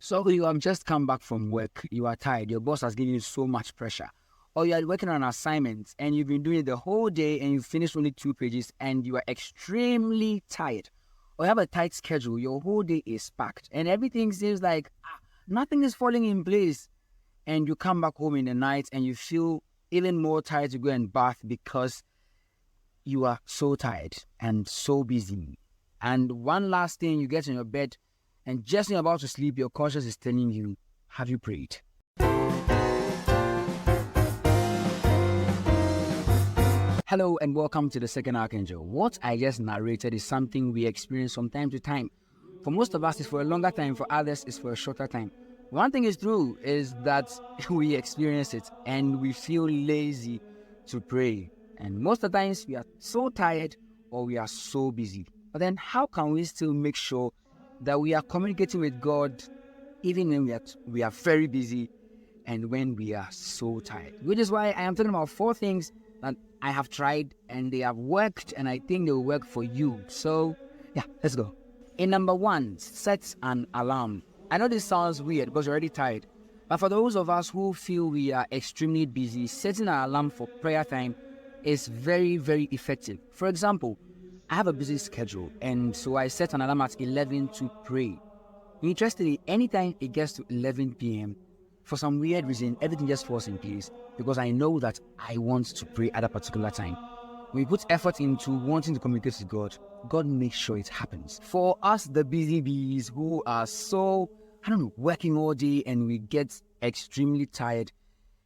So you have just come back from work, you are tired, your boss has given you so much pressure, or you are working on an assignment and you've been doing it the whole day and you finished only 2 pages and you are extremely tired, or you have a tight schedule, your whole day is packed and everything seems like nothing is falling in place, and you come back home in the night and you feel even more tired to go and bath because you are so tired and so busy. And one last thing, you get in your bed and just when you're about to sleep, your conscience is telling you, have you prayed? Hello and welcome to the Second Archangel. What I just narrated is something we experience from time to time. For most of us, it's for a longer time. For others, it's for a shorter time. One thing is true is that we experience it and we feel lazy to pray. And most of the times, we are so tired or we are so busy. But then how can we still make sure that we are communicating with God even when we are very busy and when we are so tired? Which is why I am talking about 4 things that I have tried and they have worked and I think they will work for you. So yeah, let's go. In number 1, set an alarm. I know this sounds weird because you're already tired, but for those of us who feel we are extremely busy, setting an alarm for prayer time is very, very effective. For example, I have a busy schedule and so I set an alarm at 11 to pray. Interestingly, anytime it gets to 11 p.m., for some weird reason, everything just falls in place because I know that I want to pray at a particular time. When we put effort into wanting to communicate with God, God makes sure it happens. For us, the busy bees who are so, working all day and we get extremely tired,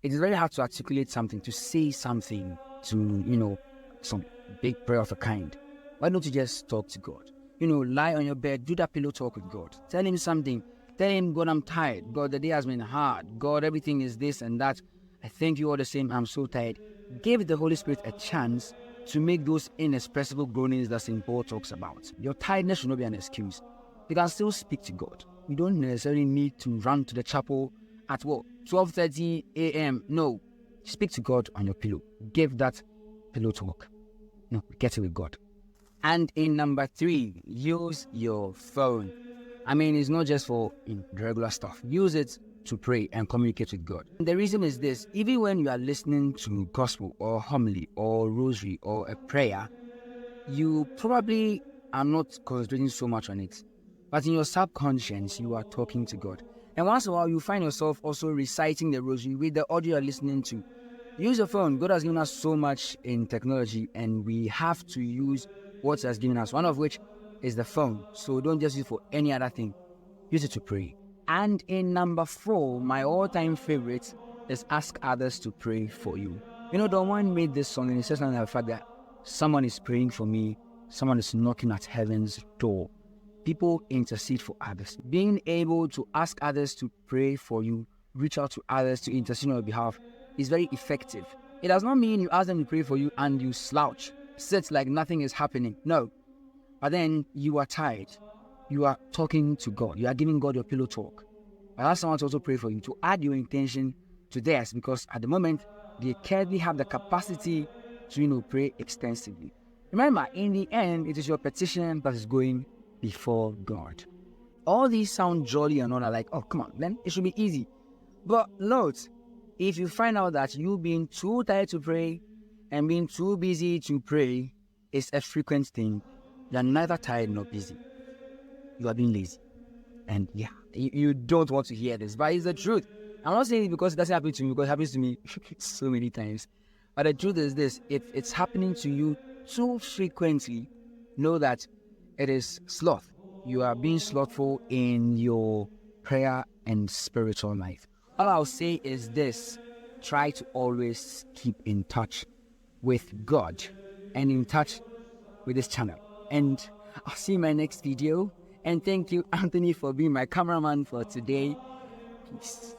it is very hard to articulate something, to say something, to, some big prayer of a kind. Why don't you just talk to God? Lie on your bed, do that pillow talk with God. Tell him something. Tell him, God, I'm tired. God, the day has been hard. God, everything is this and that. I thank you all the same. I'm so tired. Give the Holy Spirit a chance to make those inexpressible groanings that St. Paul talks about. Your tiredness should not be an excuse. You can still speak to God. You don't necessarily need to run to the chapel at 12:30 a.m. No. Speak to God on your pillow. Give that pillow talk. Get it with God. And in number 3, use your phone. It's not just for the regular stuff. Use it to pray and communicate with God. And the reason is this: even when you are listening to gospel or homily or rosary or a prayer, you probably are not concentrating so much on it. But in your subconscious, you are talking to God. And once in a while, you find yourself also reciting the rosary with the audio you're listening to. Use your phone. God has given us so much in technology, and we have to use what He has given us, one of which is the phone. So don't just use it for any other thing. Use it to pray. And in number 4, my all-time favorite is ask others to pray for you. Don Juan made this song and it says something about the fact that someone is praying for me, someone is knocking at heaven's door. People intercede for others. Being able to ask others to pray for you, reach out to others to intercede on your behalf is very effective. It does not mean you ask them to pray for you and you slouch, sit like nothing is happening. No. But then you are tired. You are talking to God. You are giving God your pillow talk. But ask someone to also pray for you, to add your intention to theirs, because at the moment, they can't have the capacity to pray extensively. Remember, in the end, it is your petition that is going before God. All these sound jolly and all that, like, oh, come on, then it should be easy. But note, if you find out that you being too tired to pray and being too busy to pray is a frequent thing, you are neither tired nor busy. You are being lazy. And yeah, you don't want to hear this, but it's the truth. I'm not saying it because it doesn't happen to me, because it happens to me so many times. But the truth is this: if it's happening to you too frequently, know that it is sloth. You are being slothful in your prayer and spiritual life. All I'll say is this: try to always keep in touch with God and in touch with this channel. And I'll see you in my next video. And thank you, Anthony, for being my cameraman for today. Peace.